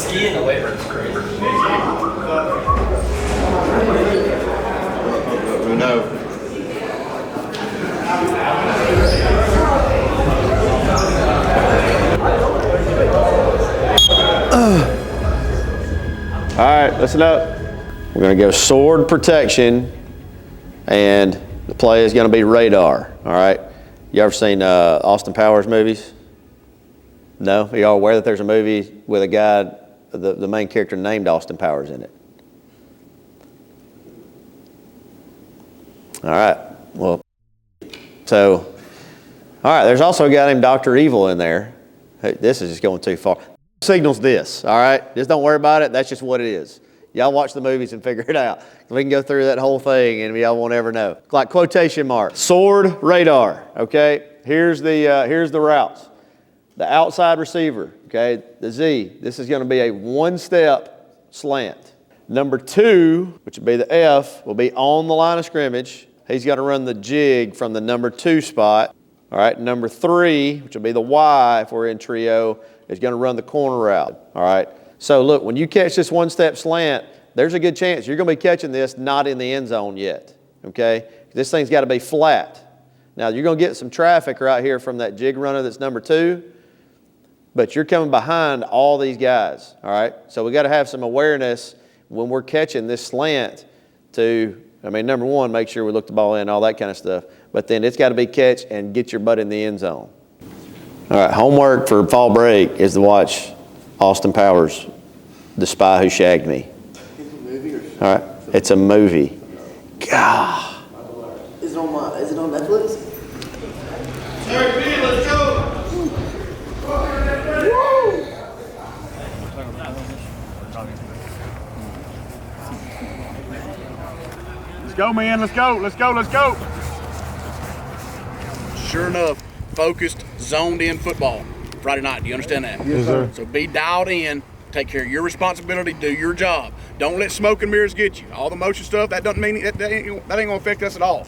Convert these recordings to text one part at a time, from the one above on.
ski in the weight room is crazy. No. All right, listen up. We're going to go sword protection, and the play is going to be radar. All right. You ever seen Austin Powers movies? No? Are y'all aware that there's a movie with a guy, the main character named Austin Powers in it? All right. Well, all right, there's also a guy named Dr. Evil in there. Hey, this is just going too far. Signals this, all right? Just don't worry about it. That's just what it is. Y'all watch the movies and figure it out. We can go through that whole thing and y'all won't ever know. Like quotation marks. Sword, radar, okay? Here's the routes. The outside receiver, okay? The Z, this is going to be a one-step slant. Number 2, which would be the F, will be on the line of scrimmage. He's got to run the jig from the number 2 spot. All right, number 3, which will be the Y if we're in trio, is going to run the corner route. All right, so look, when you catch this one-step slant, there's a good chance you're going to be catching this not in the end zone yet, okay? This thing's got to be flat. Now, you're going to get some traffic right here from that jig runner that's number 2, but you're coming behind all these guys, all right? So we got to have some awareness when we're catching this slant to, number 1, make sure we look the ball in, all that kind of stuff. But then it's got to be catch and get your butt in the end zone. All right, homework for fall break is to watch Austin Powers, The Spy Who Shagged Me. All right, it's a movie. God. Is it on Netflix? Let's go. Let's go, man. Let's go. Let's go. Let's go. Sure enough, focused, zoned in football Friday night. Do you understand that? Yes, sir. So be dialed in, take care of your responsibility, do your job. Don't let smoke and mirrors get you. All the motion stuff, that doesn't mean that ain't gonna affect us at all.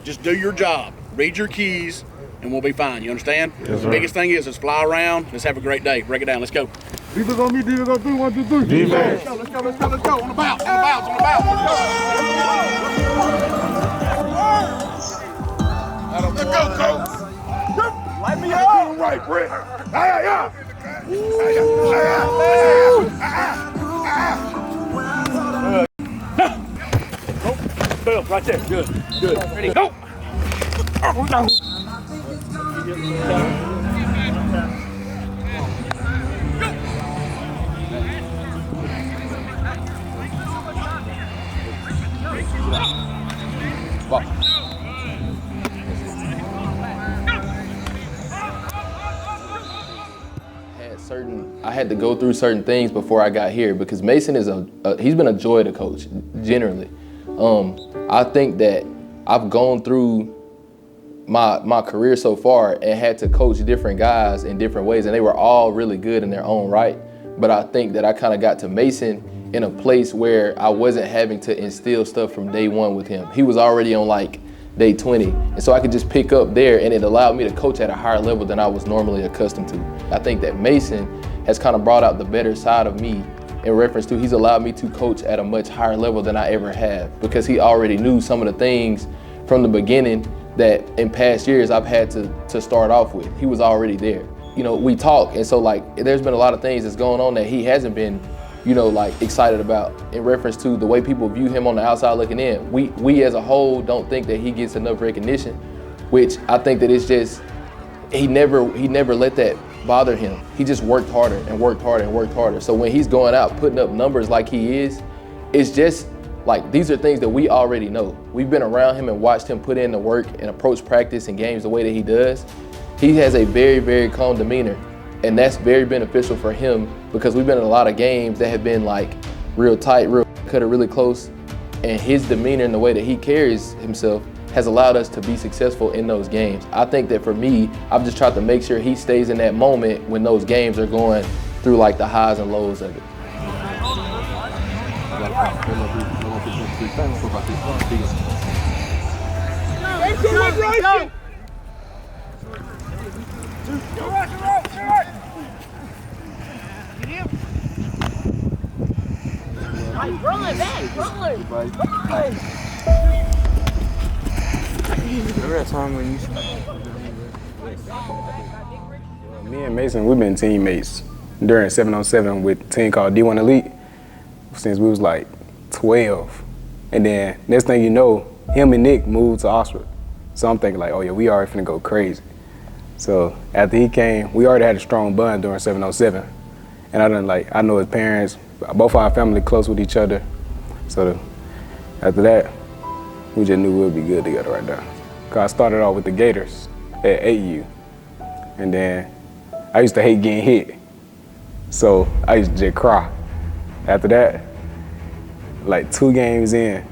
Just do your job, read your keys, and we'll be fine. You understand? Yes, The biggest thing is let's fly around, let's have a great day. Break it down, let's go. Defense on me, defense on 3, 1, 2, 3. Defense. Let's go, let's go, let's go. On the bounce, on the bounce, on the bounce. Let's go, coach. Light me up. Right, Brett. Bill, right there. Good. Ready, go. Oh, no. I had to go through certain things before I got here because Mason is he's been a joy to coach generally. I think that I've gone through my career so far and had to coach different guys in different ways, and they were all really good in their own right. But I think that I kind of got to Mason in a place where I wasn't having to instill stuff from day one with him. He was already on like day 20, and so I could just pick up there, and it allowed me to coach at a higher level than I was normally accustomed to. I think that Mason has kind of brought out the better side of me in reference to he's allowed me to coach at a much higher level than I ever have, because he already knew some of the things from the beginning that in past years I've had to start off with. He was already there. You know, we talk, and so like there's been a lot of things that's going on that he hasn't been, you know, like excited about in reference to the way people view him on the outside looking in. We as a whole don't think that he gets enough recognition, which I think that it's just, he never let that bother him. He just worked harder and worked harder and worked harder. So when he's going out putting up numbers like he is, it's just like, these are things that we already know. We've been around him and watched him put in the work and approach practice and games the way that he does. He has a very, very calm demeanor, and that's very beneficial for him because we've been in a lot of games that have been like real tight, real cut, or really close, and his demeanor and the way that he carries himself has allowed us to be successful in those games. I think that for me, I've just tried to make sure he stays in that moment when those games are going through like the highs and lows of it. Run, back, run. Remember that time when you Me and Mason, we've been teammates during 7-on-7 with a team called D1 Elite since we was like 12. And then next thing you know, him and Nick moved to Oxford. So I'm thinking like, oh yeah, we already finna go crazy. So after he came, we already had a strong bond during 7-on-7. And I know his parents, both our family close with each other. So after that, we just knew we'd be good together right there. Cause I started off with the Gators at AU. And then I used to hate getting hit. So I used to just cry. After that, like 2 games in,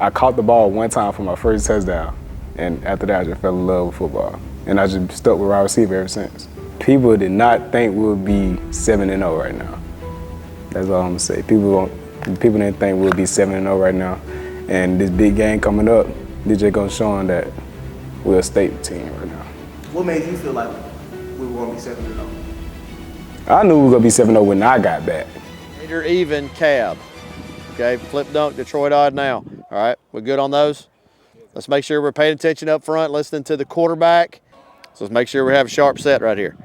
I caught the ball one time for my first touchdown. And after that, I just fell in love with football. And I just stuck with wide receiver ever since. People did not think we'll be 7-0 right now. That's all I'm gonna say. People didn't think we'll be 7-0 right now. And this big game coming up, they're just gonna show them that we're a state team right now. What made you feel like we were going to be 7-0? I knew we were gonna be 7-0 when I got back. Major even cab. Okay, flip dunk, Detroit odd now. All right, we're good on those? Let's make sure we're paying attention up front, listening to the quarterback. So let's make sure we have a sharp set right here.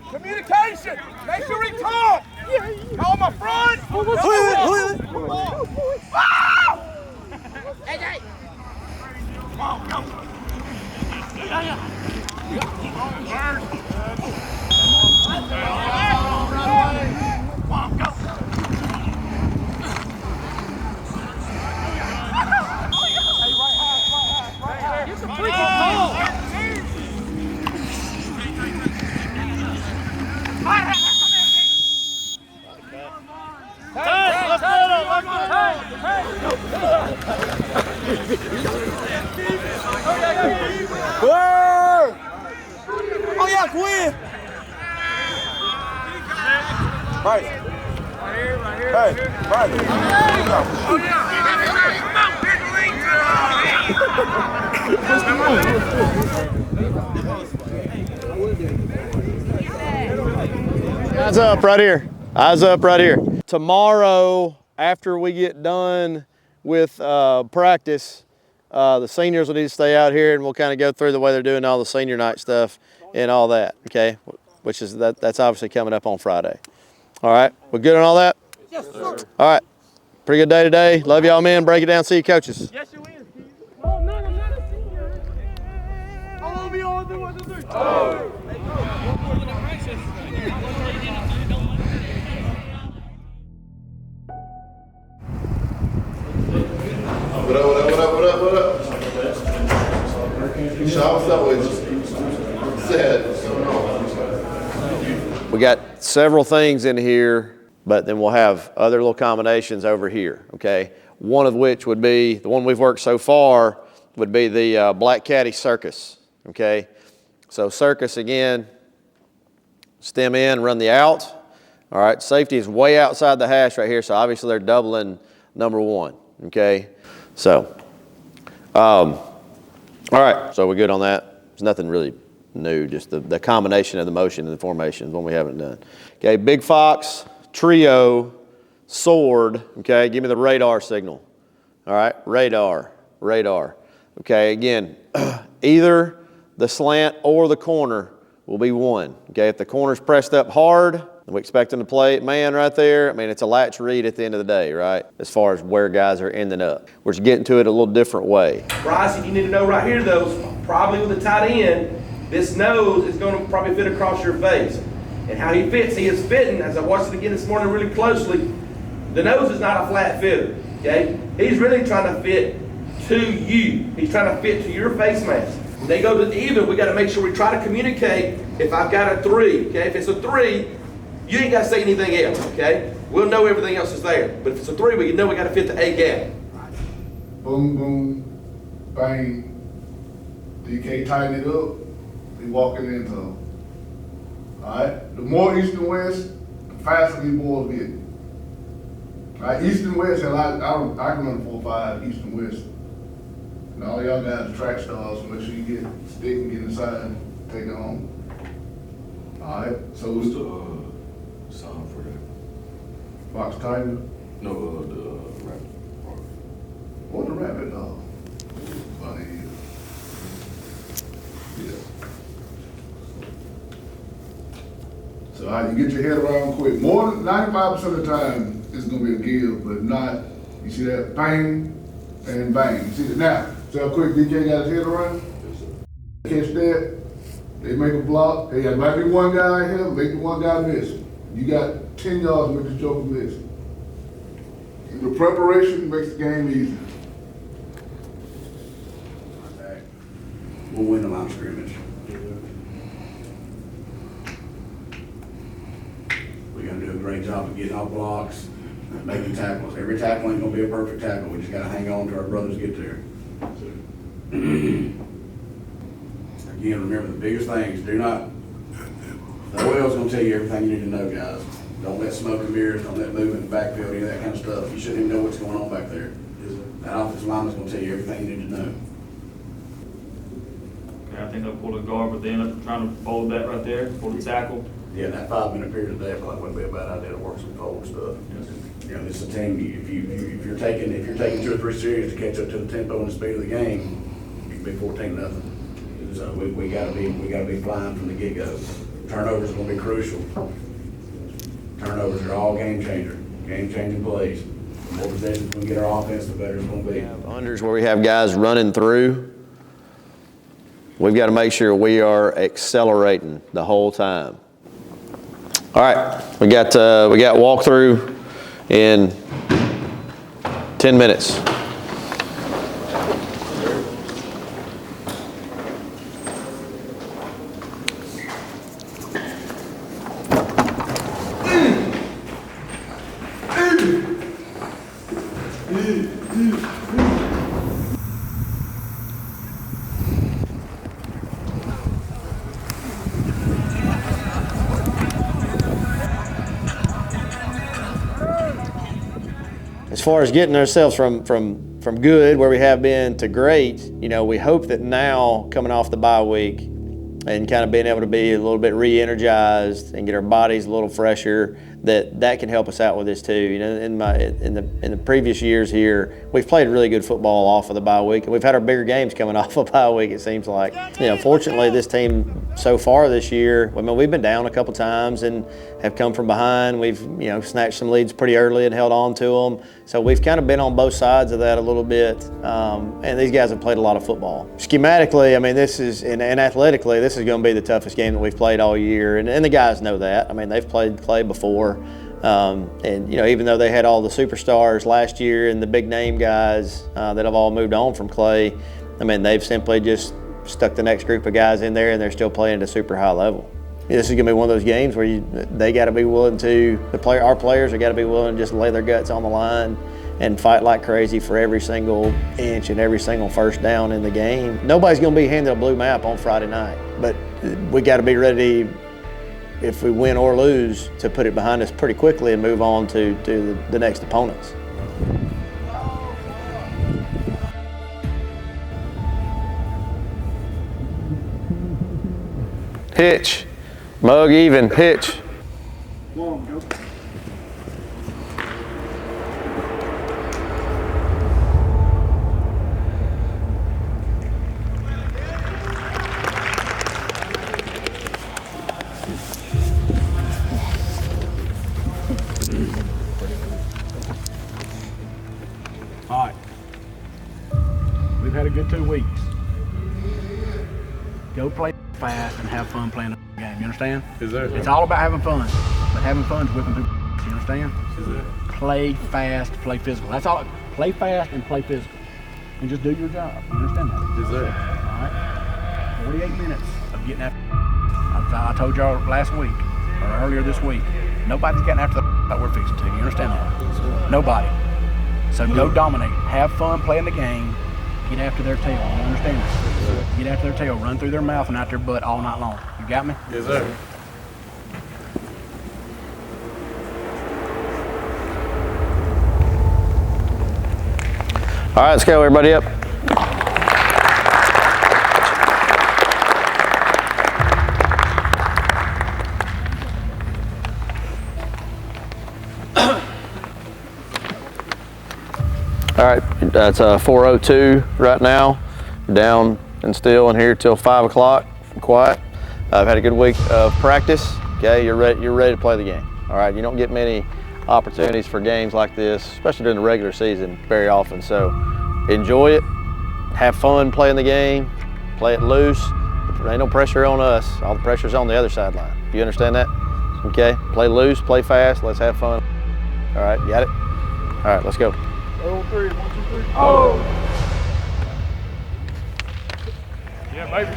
Communication. Make sure we talk. Call my front. AJ. Come on, go. Oh, yeah, Quinn! Right. Hey, right. Eyes up right here. Eyes up right here. Tomorrow, after we get done with practice, the seniors will need to stay out here and we'll kind of go through the way they're doing all the senior night stuff and all that, okay? Which is, that's obviously coming up on Friday. All right, we're good on all that? Yes, sir. All right, pretty good day today. Love y'all, men. Break it down, see you coaches. Yes, you will. Oh, no, I'm not a senior. I want to be on the 1, 2, 3. Oh. What up? What's up with you? Said. We got several things in here, but then we'll have other little combinations over here, okay? One of which would be, the one we've worked so far, would be the Black Caddy Circus, okay? So circus again, stem in, run the out. All right, safety is way outside the hash right here, so obviously they're doubling number 1, okay? So, all right, so we're good on that. There's nothing really new, just the combination of the motion and the formation is one we haven't done. Okay, big fox, trio, sword, okay, give me the radar signal. All right, radar. Okay, again, either the slant or the corner will be 1. Okay, if the corner's pressed up hard, we expect them to play it man right there. I mean, it's a latch read at the end of the day, right? As far as where guys are ending up. We're just getting to it a little different way. Bryce, you need to know right here, though, probably with the tight end, this nose is going to probably fit across your face. And how he fits, he is fitting, as I watched it again this morning really closely, the nose is not a flat fitter, okay? He's really trying to fit to you. He's trying to fit to your face mask. When they go to even, we got to make sure we try to communicate if I've got a 3, okay? If it's a 3, you ain't got to say anything else, okay? We'll know everything else is there. But if it's a 3, we know we got to fit the A gap. Boom, boom, bang. You can't tighten it up, you walking into them. All right? The more east and west, the faster these boys get. All right? East and west, hell, I can run 4-5 east and west. And all y'all guys are track stars, so make sure you get stick and get inside, take it home. All right? So What's the song for the Fox Tiger. No, the rabbit. What the rabbit dog? Funny. Yeah. So how you get your head around quick. More than 95% of the time, it's gonna be a give, but not. You see that bang and bang. You see that now? See how quick DK got his head around? Catch that. They make a block. Hey, there might be one guy here. Make the one guy miss. You got 10 yards to make the joker miss. The preparation makes the game easier. We'll win the line of scrimmage. We gotta do a great job of getting off blocks, making tackles. Every tackle ain't gonna be a perfect tackle. We just gotta hang on till our brothers get there. Again, remember the biggest things, do not, the OL's gonna tell you everything you need to know, guys. Don't let smoke and mirrors, don't let movement in the backfield, any of that kind of stuff. You shouldn't even know what's going on back there. That offensive lineman's gonna tell you everything you need to know. Okay, I think I pulled a guard, but then I'm trying to fold that right there, pull the tackle. Yeah, that 5-minute period today probably wouldn't be a bad idea to work some cold stuff. You know, this is a team, if you're taking 2 or 3 series to catch up to the tempo and the speed of the game, you can be 14-0. So we gotta be flying from the get-go. Turnovers are gonna be crucial. Turnovers are all game-changing plays. The more possessions we get our offense, the better it's gonna be. Unders where we have guys running through, we've got to make sure we are accelerating the whole time. All right, we got walkthrough in 10 minutes. As far as getting ourselves from good, where we have been, to great, you know, we hope that now coming off the bye week and kind of being able to be a little bit re-energized and get our bodies a little fresher, that can help us out with this too. You know, in the previous years here, we've played really good football off of the bye week, and we've had our bigger games coming off of bye week. It seems like, you know, fortunately, this team so far this year, I mean, we've been down a couple times and have come from behind. We've, you know, snatched some leads pretty early and held on to them. So we've kind of been on both sides of that a little bit. And these guys have played a lot of football. Schematically, I mean, this is, and athletically, this is going to be the toughest game that we've played all year. And the guys know that. I mean, they've played Clay before. And, you know, even though they had all the superstars last year and the big name guys that have all moved on from Clay, I mean, they've simply just stuck the next group of guys in there and they're still playing at a super high level. This is going to be one of those games where they got to be willing to, our players have got to be willing to just lay their guts on the line and fight like crazy for every single inch and every single first down in the game. Nobody's going to be handed a blue map on Friday night, but we got to be ready, if we win or lose, to put it behind us pretty quickly and move on to the next opponents. Pitch. Mug even, pitch. Come on, go. All right. We've had a good 2 weeks. Go play fast and have fun playing the game. You understand? Yes, sir. It's all about having fun, but having fun is whipping through. You understand? Yes, sir. Play fast, play physical. That's all. Play fast and play physical, and just do your job. You understand that? Yes, sir. All right. 48 minutes of getting after. I told y'all last week or earlier this week. Nobody's getting after that we're fixing to. You understand that? Nobody. So go dominate. Have fun playing the game. Get after their tail. You understand that? Get after their tail. Run through their mouth and out their butt all night long. You got me? Yes, sir. All right, let's go, everybody up. All right, that's 4:02 right now. Down and still in here till 5 o'clock. Quiet. I've had a good week of practice. Okay, you're ready to play the game. All right, you don't get many opportunities for games like this, especially during the regular season, very often. So enjoy it. Have fun playing the game. Play it loose. There ain't no pressure on us. All the pressure's on the other sideline. You understand that? Okay, play loose, play fast. Let's have fun. All right, got it? All right, let's go. 0-3, 1, 2, 3. Oh! Yeah, baby.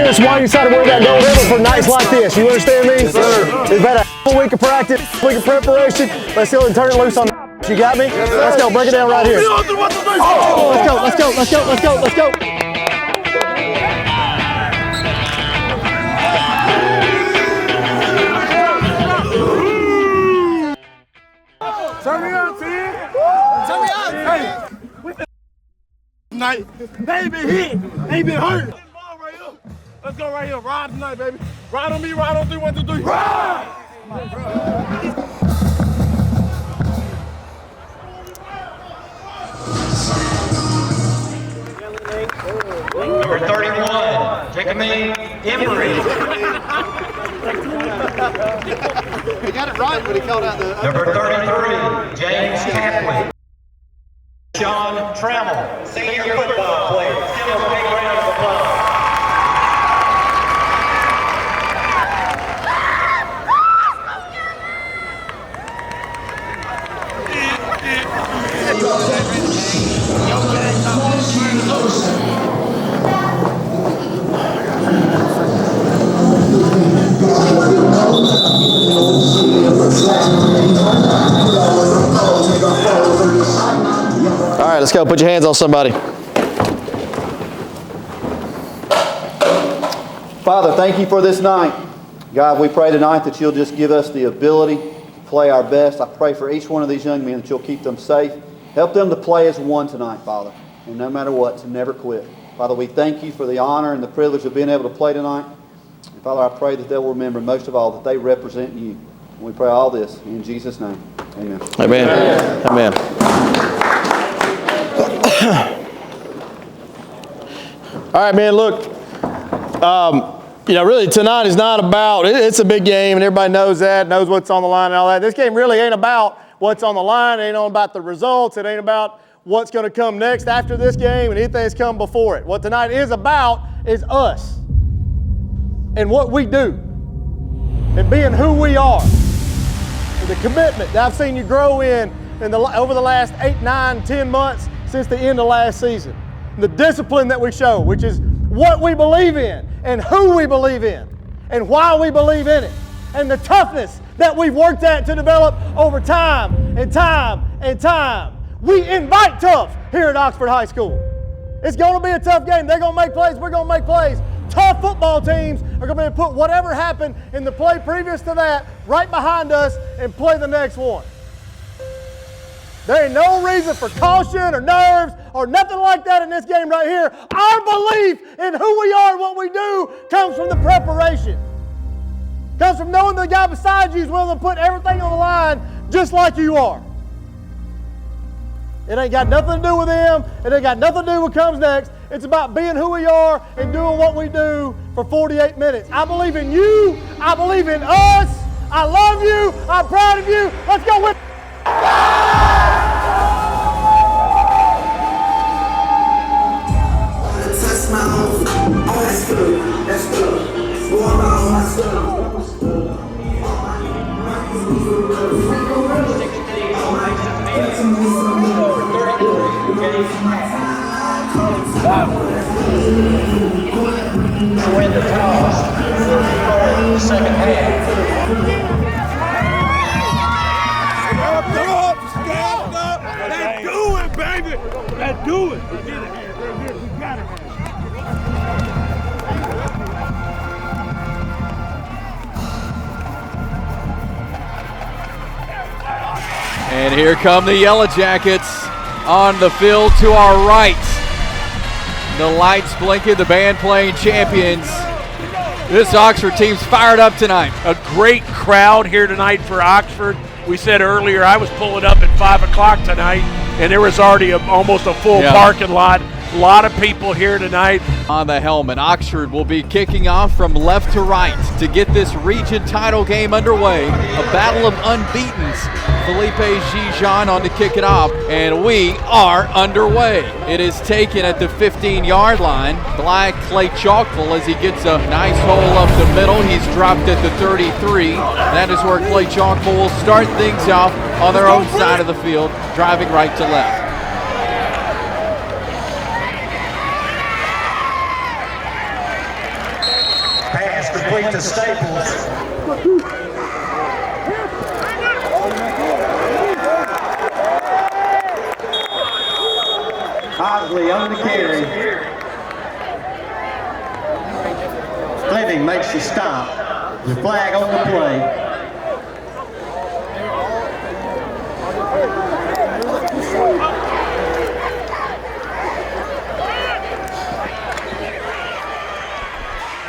That's why you try to wear that gold ribbon for nights like this. You understand me? Yes, sir. We've had a week of practice, week of preparation. Let's go and turn it loose on the. You got me? Yes, let's go. Break it down right here. Oh, let's go. Let's go. Let's go. Let's go. Let's go. Turn me on, Tim. Turn me on. Hey. Night. They ain't been hit. They ain't been hurt. Let's go right here. Ride tonight, baby. Ride on me. Ride on 3, 1, 2, 3. Ride! Number 31, Jacobine Emery. He got it right when he called out the. Number 33, James Catley. Sean Trammell, senior football player. Give him a big round of applause. All right, let's go. Put your hands on somebody. Father, thank you for this night. God, we pray tonight that you'll just give us the ability to play our best. I pray for each one of these young men that you'll keep them safe. Help them to play as one tonight, Father. And no matter what, to never quit. Father, we thank you for the honor and the privilege of being able to play tonight. And Father, I pray that they'll remember most of all that they represent you. And we pray all this in Jesus' name. Amen. Amen. Amen. All right, man, look, really tonight is not about, it's a big game and everybody knows that, knows what's on the line and all that. This game really ain't about what's on the line. It ain't about the results. It ain't about what's going to come next after this game and anything that's come before it. What tonight is about is us and what we do and being who we are. And the commitment that I've seen you grow over the last 8, 9, 10 months since the end of last season. And the discipline that we show, which is what we believe in and who we believe in and why we believe in it. And the toughness that we've worked at to develop over time and time and time. We invite tough here at Oxford High School. It's going to be a tough game. They're going to make plays. We're going to make plays. Tough football teams are going to put whatever happened in the play previous to that right behind us and play the next one. There ain't no reason for caution or nerves or nothing like that in this game right here. Our belief in who we are and what we do comes from the preparation. Comes from knowing the guy beside you is willing to put everything on the line just like you are. It ain't got nothing to do with them. It ain't got nothing to do with what comes next. It's about being who we are and doing what we do for 48 minutes. I believe in you. I believe in us. I love you. I'm proud of you. Let's go with Win the toss. Second half. Let's do it, baby. Let's do it. We got it. And here come the Yellow Jackets on the field to our right. The lights blinking, the band playing Champions. This Oxford team's fired up tonight. A great crowd here tonight for Oxford. We said earlier I was pulling up at 5 o'clock tonight, and there was already almost a full parking lot. A lot of people here tonight. On the helmet, Oxford will be kicking off from left to right to get this region title game underway. A battle of unbeatens. Felipe Gijon on to kick it off, and we are underway. It is taken at the 15-yard line by Clay Chalkville as he gets a nice hole up the middle. He's dropped at the 33. That is where Clay Chalkville will start things off on their own side of the field, driving right to left. Pass complete to Staples. Osley on the carry. Fleming makes the stop. The flag on the play.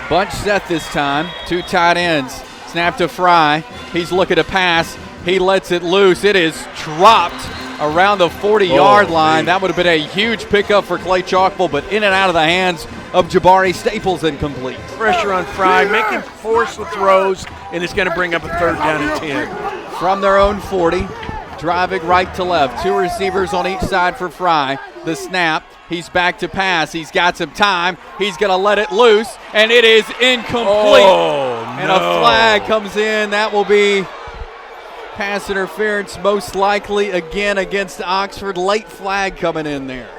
Bunch set this time. Two tight ends. Snap to Fry. He's looking to pass. He lets it loose. It is dropped around the 40-yard line. That would have been a huge pickup for Clay Chalkville, but in and out of the hands of Jabari Staples, incomplete. Pressure on Fry, make him force the throws, and it's going to bring up a 3rd down and 10. From their own 40, driving right to left. Two receivers on each side for Fry. The snap. He's back to pass. He's got some time. He's going to let it loose, and it is incomplete. And a flag comes in. That will be pass interference, most likely again against Oxford. Late flag coming in there.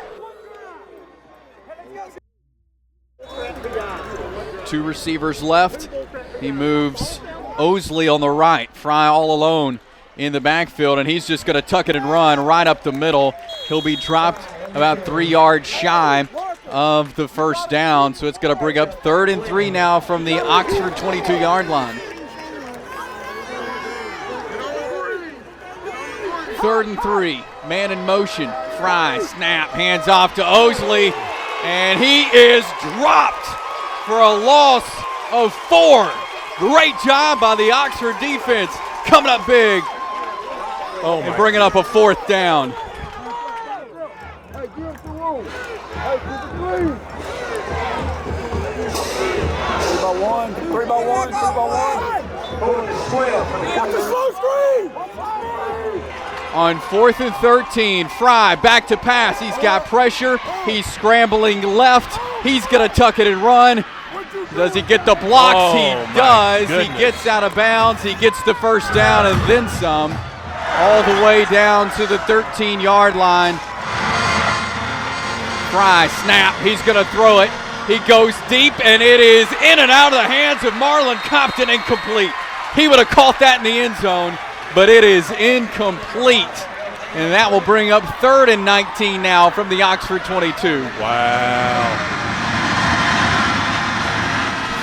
Two receivers left. He moves Osley on the right. Fry all alone in the backfield, and he's just going to tuck it and run right up the middle. He'll be dropped about 3 yards shy of the 1st down, so it's going to bring up 3rd and 3 now from the Oxford 22-yard line. 3rd and 3, man in motion. Fry, snap, hands off to Osley, and he is dropped for a loss of 4. Great job by the Oxford defense, coming up big and bringing up a 4th down. Three by one. On 4th and 13, Fry back to pass. He's got pressure. He's scrambling left. He's going to tuck it and run. Does he get the blocks? He does. He gets out of bounds. He gets the 1st down and then some. All the way down to the 13-yard line. Fry, snap. He's going to throw it. He goes deep, and it is in and out of the hands of Marlon Compton, incomplete. He would have caught that in the end zone, but it is incomplete. And that will bring up 3rd and 19 now from the Oxford 22. Wow.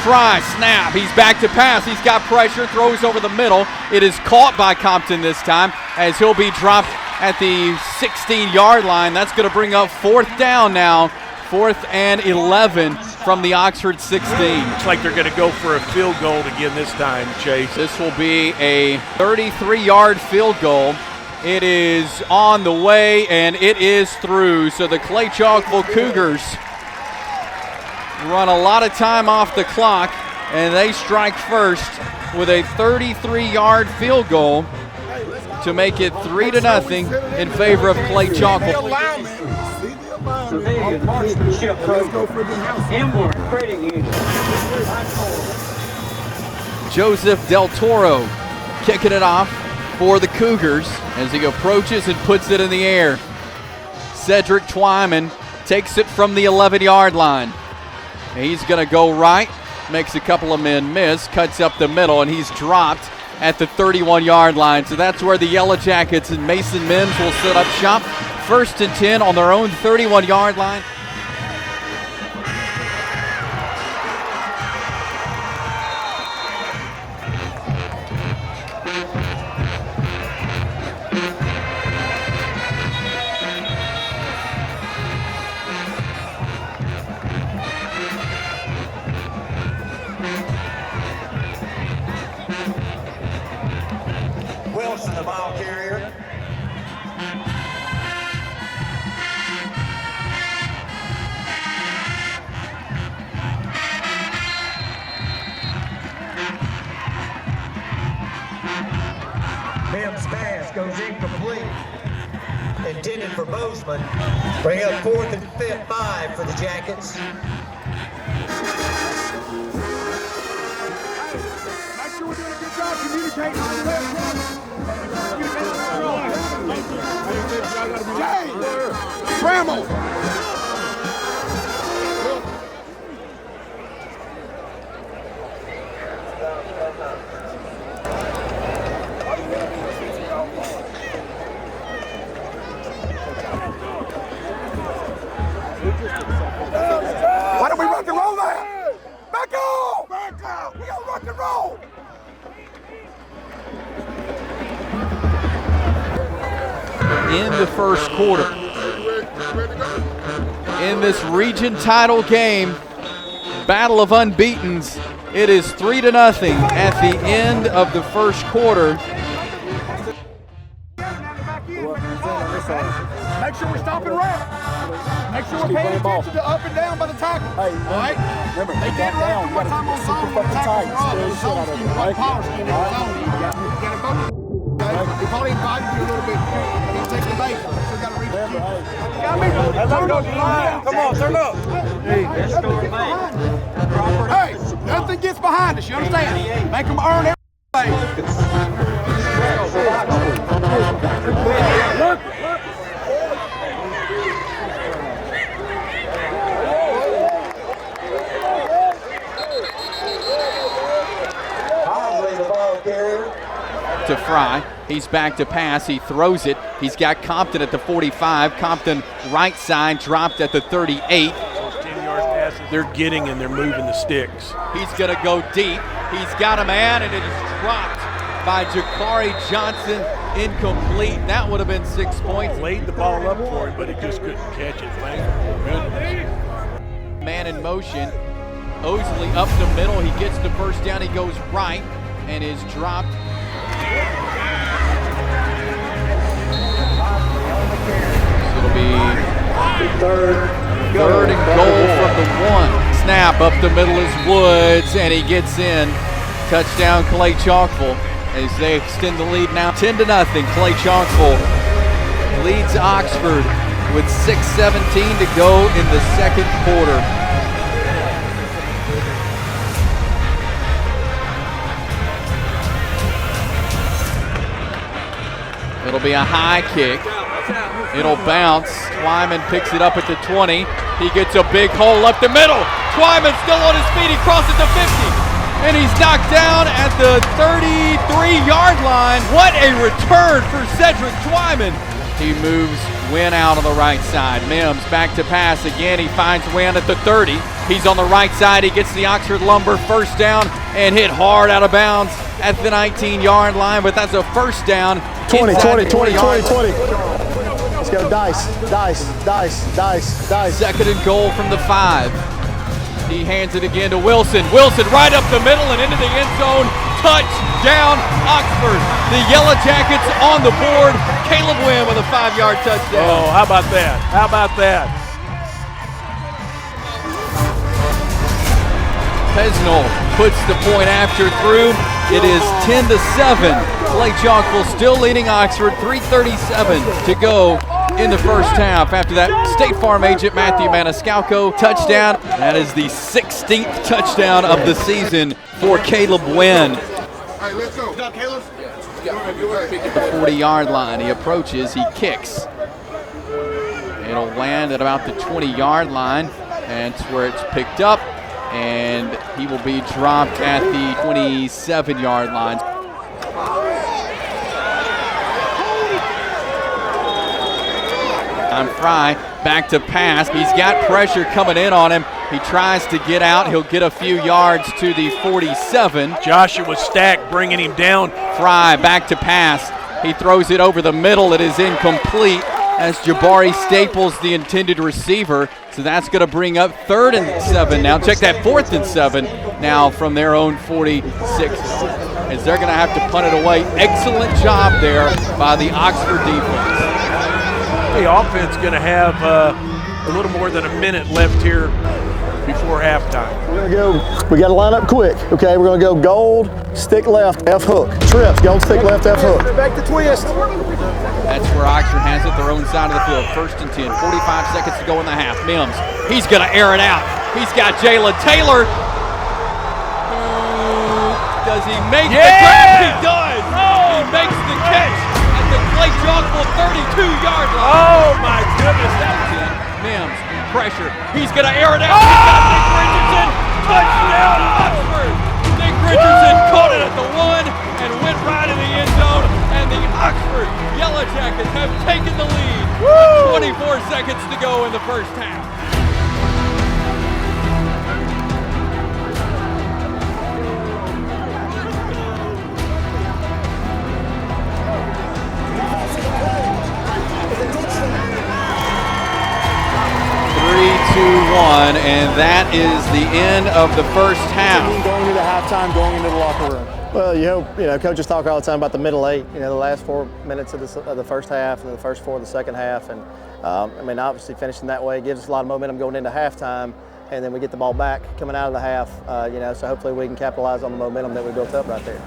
Fry, snap. He's back to pass. He's got pressure, throws over the middle. It is caught by Compton this time as he'll be dropped at the 16-yard line. That's going to bring up 4th down now. 4th and 11 from the Oxford 16. Looks like they're going to go for a field goal again this time, Chase. This will be a 33-yard field goal. It is on the way, and it is through. So the Clay Chalkville Cougars run a lot of time off the clock, and they strike first with a 33-yard field goal to make it 3-0 in favor of Clay Chalkville. Joseph Del Toro kicking it off for the Cougars as he approaches and puts it in the air. Cedric Twyman takes it from the 11-yard line. He's going to go right, makes a couple of men miss, cuts up the middle, and he's dropped at the 31-yard line. So that's where the Yellow Jackets and Mason Mims will set up shop. 1st and 10 on their own 31-yard line. John's pass goes incomplete. Intended for Bozeman. Bring up 4th and 5 for the Jackets. Make sure we're doing a good job communicating on the left front. Jay! Trammell! Why don't we rock and roll that? Back off! Back off! We gotta rock and roll! In the first quarter, in this region title game, battle of unbeatens, it is 3-0 at the end of the first quarter. Make sure we're stopping right. Make sure we're paying attention to up and down by the tackle. All right? Remember, they did run one time on zone when the tackle was wrong. The zone scheme, what power scheme in the zone. You got to go. We probably invited you a little bit. He's taking the bait. Still got to reach the key. Come on, turn up. Hey, nothing gets behind us. You understand? Make them earn everything. Look. To Fry, he's back to pass, he throws it, he's got Compton at the 45, Compton right side, dropped at the 38. Those 10-yard passes they're getting and they're moving the sticks. He's gonna go deep, he's got a man and it is dropped by Jakari Johnson, incomplete. That would have been 6 points. Laid the ball up for him, but he just couldn't catch it, thank goodness. Man in motion, Osley up the middle, he gets the first down, he goes right and is dropped. It'll be third and goal from the 1. Snap up the middle is Woods, and he gets in. Touchdown, Clay Chalkville, as they extend the lead now 10-0. Clay Chalkville leads Oxford with 6:17 to go in the second quarter. It'll be a high kick. It'll bounce. Twyman picks it up at the 20. He gets a big hole up the middle. Twyman still on his feet. He crosses the 50. And he's knocked down at the 33-yard line. What a return for Cedric Twyman. He moves Wynn out on the right side. Mims back to pass again. He finds Wynn at the 30. He's on the right side. He gets the Oxford Lumber first down and hit hard out of bounds at the 19-yard line, but that's a first down. 20. Let's go, dice. Second and goal from the 5. He hands it again to Wilson. Wilson right up the middle and into the end zone. Touchdown, Oxford. The Yellow Jackets on the board. Caleb Wynn with a 5-yard touchdown. Oh, how about that? How about that? Pesnell puts the point after through. It is 10-7. Clay Chalkville still leading Oxford. 3:37 to go in the first half. After that, State Farm agent Matthew Maniscalco touchdown. That is the 16th touchdown of the season for Caleb Wynn. Hey, let's go. Caleb. The 40-yard line. He approaches. He kicks. It'll land at about the 20-yard line. And it's where it's picked up. And he will be dropped at the 27-yard line. On Fry, back to pass. He's got pressure coming in on him. He tries to get out. He'll get a few yards to the 47. Joshua Stack bringing him down. Fry back to pass. He throws it over the middle. It is incomplete as Jabari Staples, the intended receiver. So that's going to bring up 3rd and 7 now. Check that, 4th and 7 now from their own 46. As they're going to have to punt it away. Excellent job there by the Oxford defense. The offense going to have a little more than a minute left here before halftime. We're gonna go, we gotta line up quick, okay? We're gonna go gold, stick left, F hook. Trips, gold, stick left, F hook. Back to twist. That's where Oxford has it, their own side of the field. 1st and 10, 45 seconds to go in the half. Mims, he's gonna air it out. He's got Jalen Taylor. Does he make the catch? He does. He makes the catch at the Clay Johnville 32-yard line. Oh my goodness. Mims, pressure. He's going to air it out. He's got Nick Richardson. Touchdown, Oxford. Nick Richardson caught it at the 1 and went right in the end zone. And the Oxford Yellow Jackets have taken the lead. 24 seconds to go in the first half. And that is the end of the first half. Going into halftime, going into the locker room. Well, you hope, coaches talk all the time about the middle 8, the last 4 minutes of the first half and the first 4 of the second half. And obviously finishing that way gives us a lot of momentum going into halftime. And then we get the ball back coming out of the half, so hopefully we can capitalize on the momentum that we built up right there.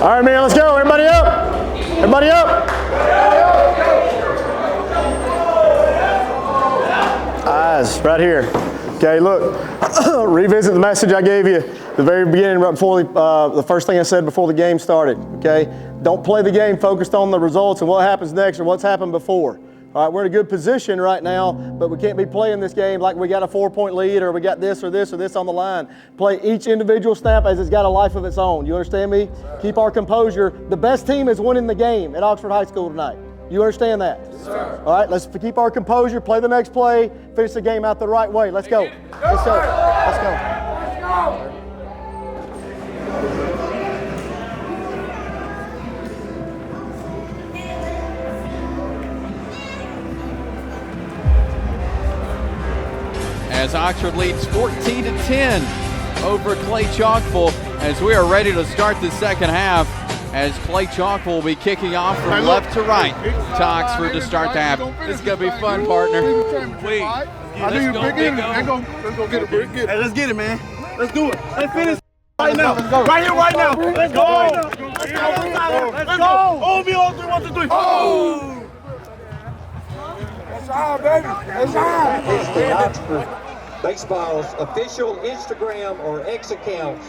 All right, man, let's go. Everybody up. Everybody up. Eyes right here. Okay, look, revisit the message I gave you at the very beginning, right before the first thing I said before the game started, okay? Don't play the game focused on the results and what happens next or what's happened before. All right, we're in a good position right now, but we can't be playing this game like we got a 4-point lead or we got this or this or this on the line. Play each individual snap as it's got a life of its own. You understand me? Keep our composure. The best team is winning the game at Oxford High School tonight. You understand that? Yes, sir. All right, let's keep our composure, play the next play, finish the game out the right way. Let's go. Let's go. Let's go. Let's go. As Oxford leads 14-10 over Clay Chalkville as we are ready to start the second half as Clay Chalkville will be kicking off from left to right to Oxford to start the half. This is going to be fun, partner. Wait. I knew you big in. Let's go get it, bro. Hey, let's get it, man. Let's do it. Let's finish right now. Right here, right now. Let's go. Let's go. Oh, me on 3, 1, 2, 3. Oh. That's all, baby. That's all. It's the Oxford Baseball's official Instagram or X accounts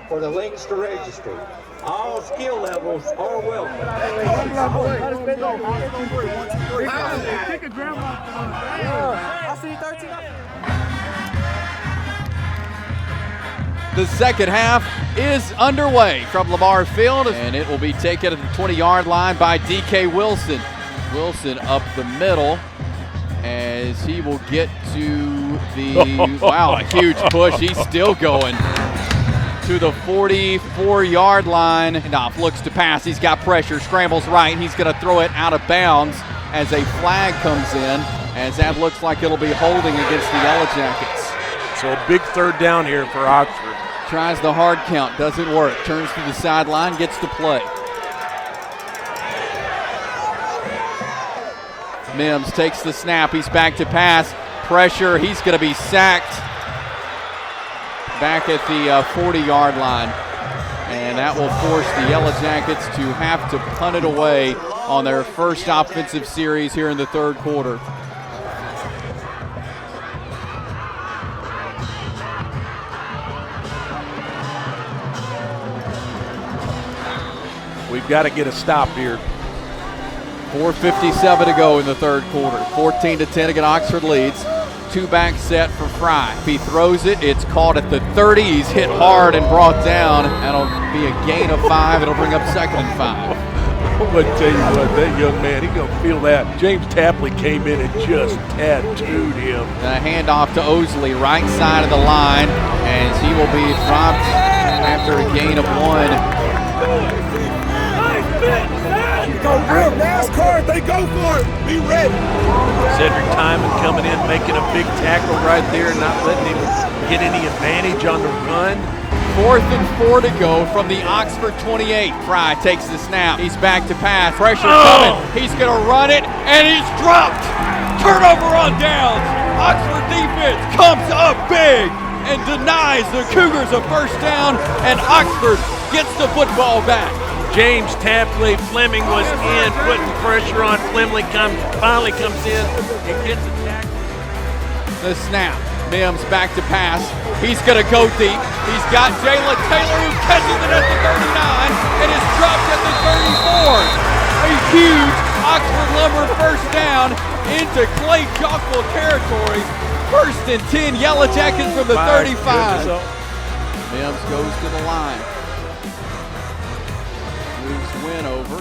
for the links to register. All skill levels are welcome. I see 13. The second half is underway from Lamar Field, and it will be taken at the 20-yard line by DK Wilson. Wilson up the middle as he will get to the, wow, a huge push. He's still going to the 44-yard line. Knopf looks to pass. He's got pressure, scrambles right. He's going to throw it out of bounds as a flag comes in, as that looks like it'll be holding against the Yellow Jackets. So a big third down here for Oxford. Tries the hard count, doesn't work. Turns to the sideline, gets to play. Mims takes the snap. He's back to pass. Pressure. He's going to be sacked back at the 40-yard line. And that will force the Yellow Jackets to have to punt it away on their first offensive series here in the third quarter. We've got to get a stop here. 4:57 to go in the third quarter. 14-10 again, Oxford leads. Two-back set for Fry. If he throws it, it's caught at the 30. He's hit hard and brought down. That'll be a gain of 5. It'll bring up 2nd and 5. I'm going to tell you what, that young man, he's going to feel that. James Tapley came in and just tattooed him. And a handoff to Osley, right side of the line, as he will be dropped after a gain of 1. Go real NASCAR, they go for it. Be ready. Cedric Timon coming in, making a big tackle right there, not letting him get any advantage on the run. 4th and 4 to go from the Oxford 28. Fry takes the snap. He's back to pass. Pressure coming. He's going to run it, and he's dropped. Turnover on downs. Oxford defense comes up big and denies the Cougars a first down, and Oxford gets the football back. James Tapley, Fleming was in, putting pressure on. Fleming finally comes in and gets a tackle. The snap. Mims back to pass. He's going to go deep. He's got Jalen Taylor who catches it at the 39 and is dropped at the 34. A huge Oxford Lumber first down into Clay Chalkwell territory. 1st and 10, Yellow Jackets from the 35. Mims goes to the line. Moves Wynn over.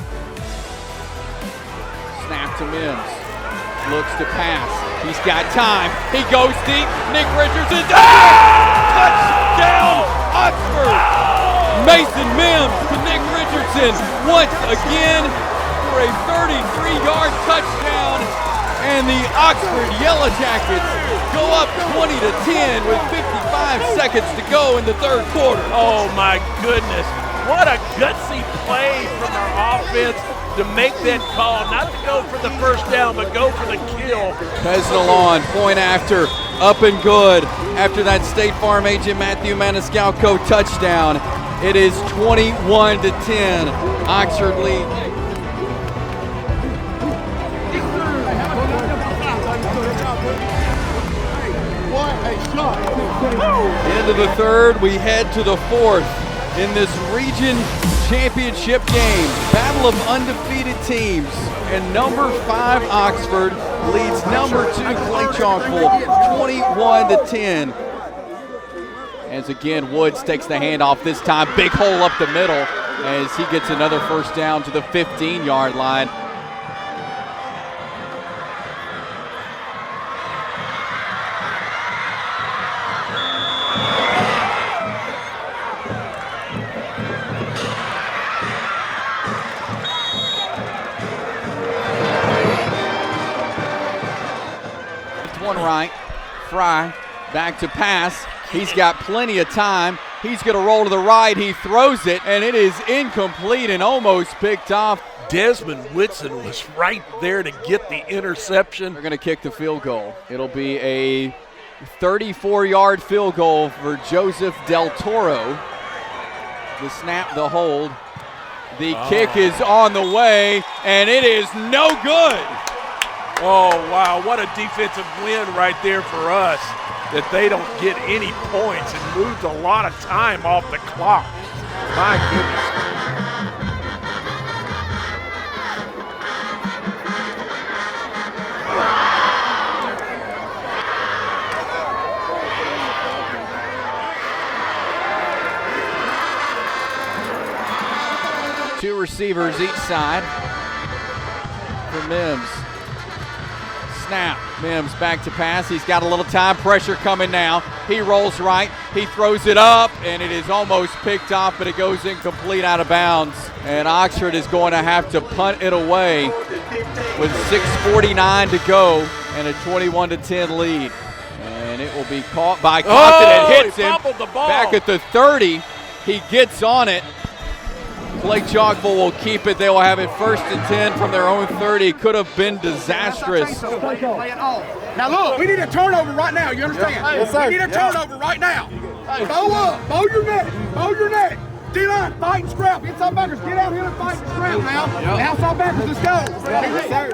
Snap to Mims. Looks to pass. He's got time. He goes deep. Nick Richardson. Touchdown, Oxford. Mason Mims to Nick Richardson once again for a 33-yard touchdown. And the Oxford Yellow Jackets go up 20-10 with 55 seconds to go in the 3rd quarter. Oh my goodness. What a gutsy play from our offense to make that call, not to go for the first down, but go for the kill. Pesnell on, point after, up and good. After that State Farm agent Matthew Maniscalco touchdown, it is 21-10. Oxford lead. End of the 3rd, we head to the 4th in this region championship game. Battle of undefeated teams. And number 5 Oxford leads number 2 Clay Chalkwell 21-10. As again, Woods takes the handoff this time. Big hole up the middle as he gets another first down to the 15-yard line. One right, Fry back to pass. He's got plenty of time. He's going to roll to the right. He throws it, and it is incomplete and almost picked off. Desmond Whitson was right there to get the interception. They're going to kick the field goal. It'll be a 34-yard field goal for Joseph Del Toro. The snap, the hold. The kick is on the way, and it is no good. Oh, wow, what a defensive win right there for us, that they don't get any points and moved a lot of time off the clock. My goodness. Two receivers each side for Mims. Snap. Mims back to pass. He's got a little time. Pressure coming now. He rolls right. He throws it up, and it is almost picked off, but it goes incomplete out of bounds. And Oxford is going to have to punt it away with 6:49 to go and a 21-10 lead. And it will be caught by Compton. It hits him back at the 30. He gets on it. Clay Chalkwell will keep it. They will have it 1st and 10 from their own 30. Could have been disastrous. Now look, we need a turnover right now. You understand? Yes, sir. We need a turnover right now. Bow up, bow your neck, D-line, fight and scrap. Inside backers, get out here and fight and scrap now. Outside backers, let's go. Yes, sir.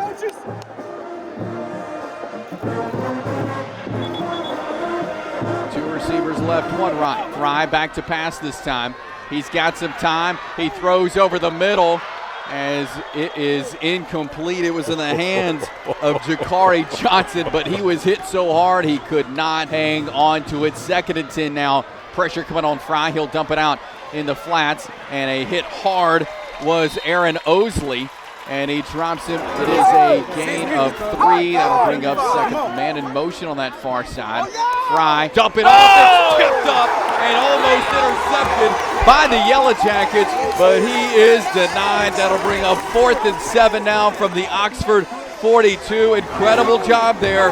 Two receivers left, one right. Fry back to pass this time. He's got some time. He throws over the middle as it is incomplete. It was in the hands of Jakari Johnson, but he was hit so hard he could not hang on to it. 2nd and 10 now. Pressure coming on Fry. He'll dump it out in the flats, and a hit hard was Aaron Osley. and he drops him. It is a gain of 3. That'll bring up second man in motion on that far side. Fry, dump it off, it's tipped up and almost intercepted by the Yellow Jackets, but he is denied. That'll bring up 4th and 7 now from the Oxford 42. Incredible job there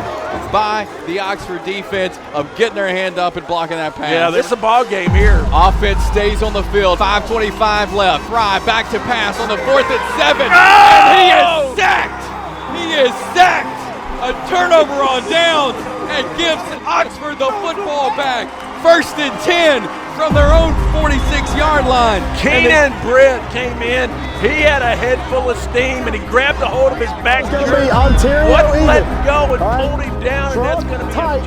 by the Oxford defense of getting their hand up and blocking that pass. Yeah, this is a ball game here. Offense stays on the field. 5:25 left. Fry back to pass on the 4th and 7. And he is sacked. He is sacked. A turnover on downs and gives Oxford the football back. 1st and 10 from their own 46-yard line. Keenan Britt came in. He had a head full of steam, and he grabbed a hold of his back. It's going to be Ontario Wasn't even. letting go and pulled him down, and that's going to be tight.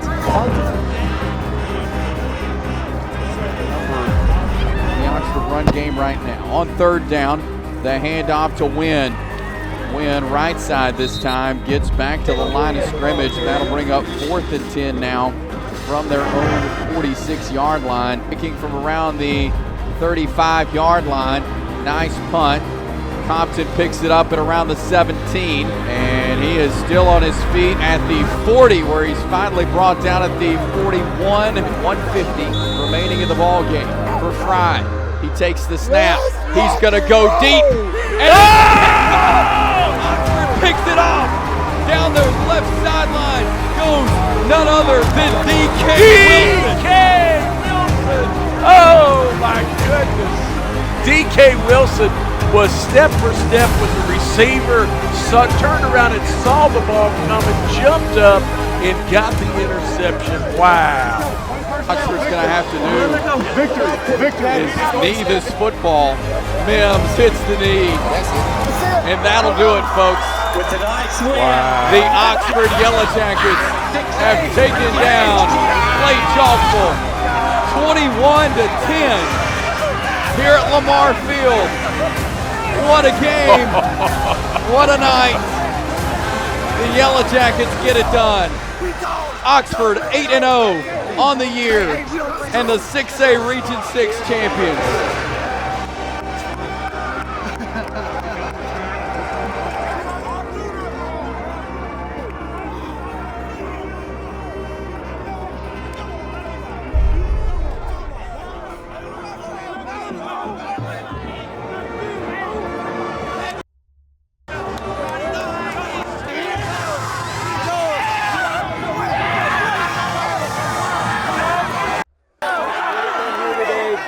The Oxford run game right now. On 3rd down, the handoff to Wynn. Wynn right side this time, gets back to the line of scrimmage, and that'll bring up 4th and 10 now from their own 46-yard line. Picking from around the 35-yard line. Nice punt. Compton picks it up at around the 17, and he is still on his feet at the 40, where he's finally brought down at the 41. 150 remaining in the ball game for Fry. He takes the snap. He's going to go deep. And Oxford picks it off. Down the left sideline goes none other than D.K. Wilson. Wilson. Oh, my goodness. D.K. Wilson was step for step with the receiver, turned around and saw the ball coming, jumped up, and got the interception. Wow. Oxford's going to have to do is knee this football. Mims hits the knee, and that'll do it, folks. Wow. The Oxford Yellow Jackets have taken down Clay Chalkville 21-10 here at Lamar Field. What a game. What a night. The Yellow Jackets get it done. Oxford 8-0 on the year and the 6A Region 6 champions.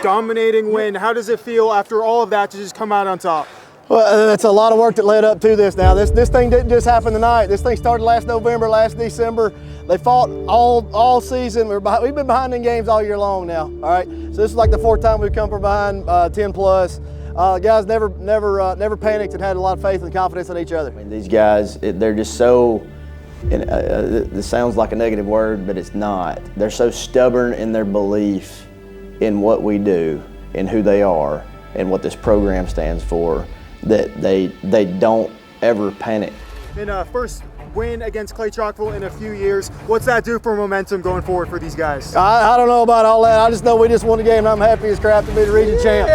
Dominating win. How does it feel after all of that to just come out on top? Well, it's a lot of work that led up to this now. This thing didn't just happen tonight. This thing started last November, last December. They fought all season. We've been behind in games all year long now, all right? So this is like the 4th time we've come from behind 10 plus. Guys never panicked and had a lot of faith and confidence in each other. I mean, these guys, they're just so, this sounds like a negative word, but it's not. They're so stubborn in their belief in what we do and who they are and what this program stands for, that they don't ever panic. In a first win against Clay Chalkville in a few years, what's that do for momentum going forward for these guys? I don't know about all that. I just know we just won the game and I'm happy as crap to be the region champ.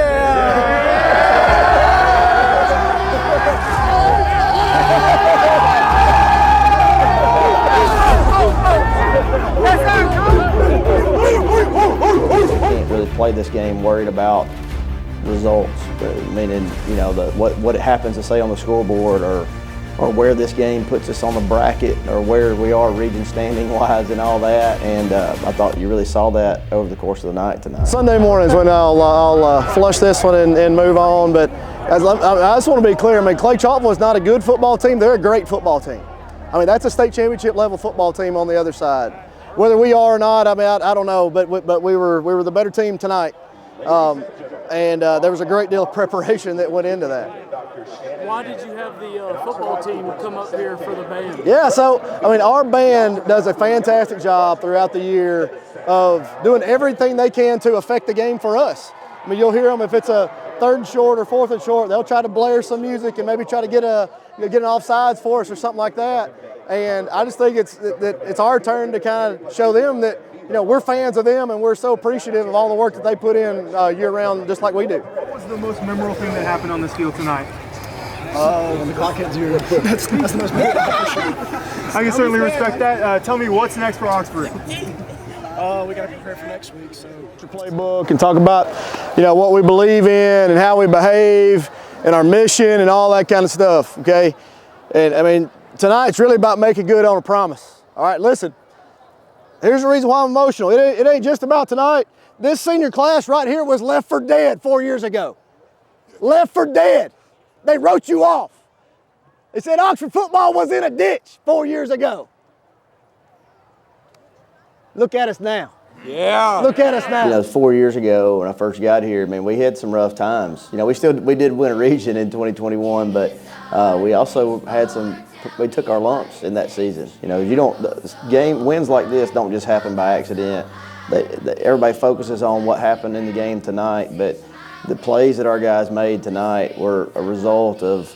Can't really play this game worried about results, meaning, you know, what it happens to say on the scoreboard, or where this game puts us on the bracket, or where we are region standing wise and all that. And I thought you really saw that over the course of the night tonight. Sunday mornings when I'll flush this one and move on. But I just want to be clear. I mean, Clay Chalkville is not a good football team. They're a great football team. I mean, that's a state championship level football team on the other side. Whether we are or not, I mean, I don't know, but we were the better team tonight, and there was a great deal of preparation that went into that. Why did you have the football team come up here for the band? Yeah, so I mean, our band does a fantastic job throughout the year of doing everything they can to affect the game for us. I mean, you'll hear them if it's a 3rd and short or 4th and short, they'll try to blare some music and maybe try to get an offsides for us or something like that. And I just think it's our turn to kind of show them that, you know, we're fans of them and we're so appreciative of all the work that they put in year round, just like we do. What was the most memorable thing that happened on this field tonight? When the clock hits 0. That's the most important. I can certainly respect that. Tell me what's next for Oxford. We got to prepare for next week. So the playbook and talk about, what we believe in and how we behave and our mission and all that kind of stuff. Okay, and I mean tonight's really about making good on a promise. All right, listen. Here's the reason why I'm emotional. It ain't just about tonight. This senior class right here was left for dead 4 years ago. Left for dead. They wrote you off. They said Oxford football was in a ditch 4 years ago. Look at us now. Yeah. Look at us now. 4 years ago when I first got here, we had some rough times. We did win a region in 2021, but we also had we took our lumps in that season. Wins like this don't just happen by accident. Everybody focuses on what happened in the game tonight, but the plays that our guys made tonight were a result of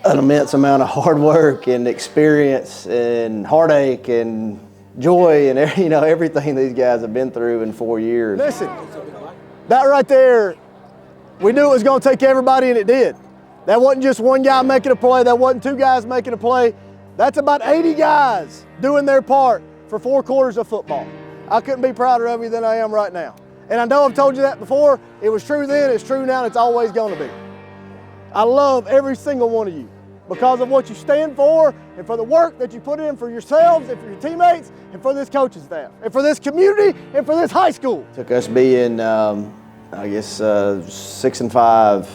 an immense amount of hard work and experience and heartache and joy and everything these guys have been through in 4 years. Listen, that right there, we knew it was going to take everybody, and it did. That wasn't just one guy making a play. That wasn't two guys making a play. That's about 80 guys doing their part for 4 quarters of football. I couldn't be prouder of you than I am right now. And I know I've told you that before. It was true then, it's true now, and it's always going to be. I love every single one of you because of what you stand for and for the work that you put in for yourselves and for your teammates and for this coaching staff and for this community and for this high school. Took us being, 6-5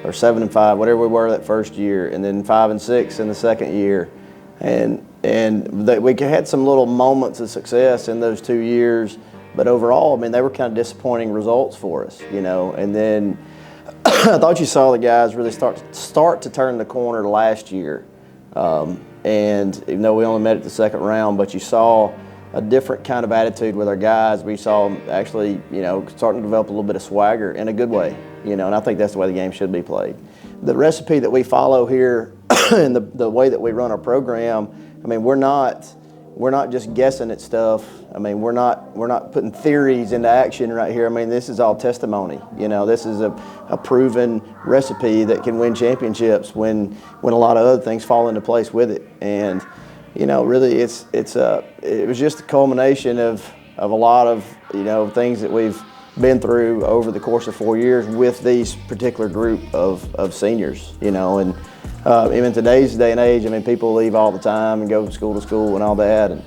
or 7-5, whatever we were that first year, and then 5-6 in the second year. And we had some little moments of success in those 2 years, but overall, they were kind of disappointing results for us, And then I thought you saw the guys really start to turn the corner last year. And even though we only met at the second round, but you saw a different kind of attitude with our guys. We saw them actually, starting to develop a little bit of swagger in a good way, and I think that's the way the game should be played. The recipe that we follow here and the way that we run our program, we're not just guessing at stuff. We're not putting theories into action right here. This is all testimony. This is a proven recipe that can win championships when a lot of other things fall into place with it. And really, it was just a culmination of a lot of things that we've been through over the course of 4 years with these particular group of seniors. And even today's day and age, people leave all the time and go from school to school and all that, and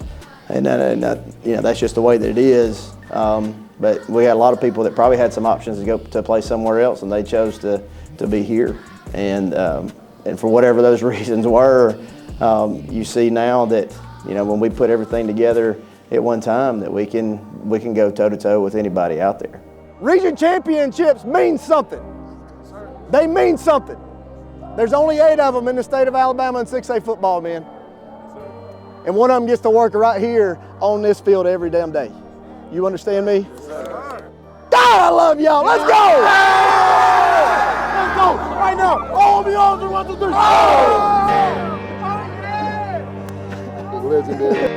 that's just the way that it is. But we had a lot of people that probably had some options to go to play somewhere else, and they chose to be here. And for whatever those reasons were, you see now that when we put everything together at one time, that we can go toe to toe with anybody out there. Region championships mean something. They mean something. There's only 8 of them in the state of Alabama in 6A football, man. And one of them gets to work right here on this field every damn day. You understand me? God, I love y'all. Let's go! Let's go right now. All the arms are 1, 2, 3. Legendary.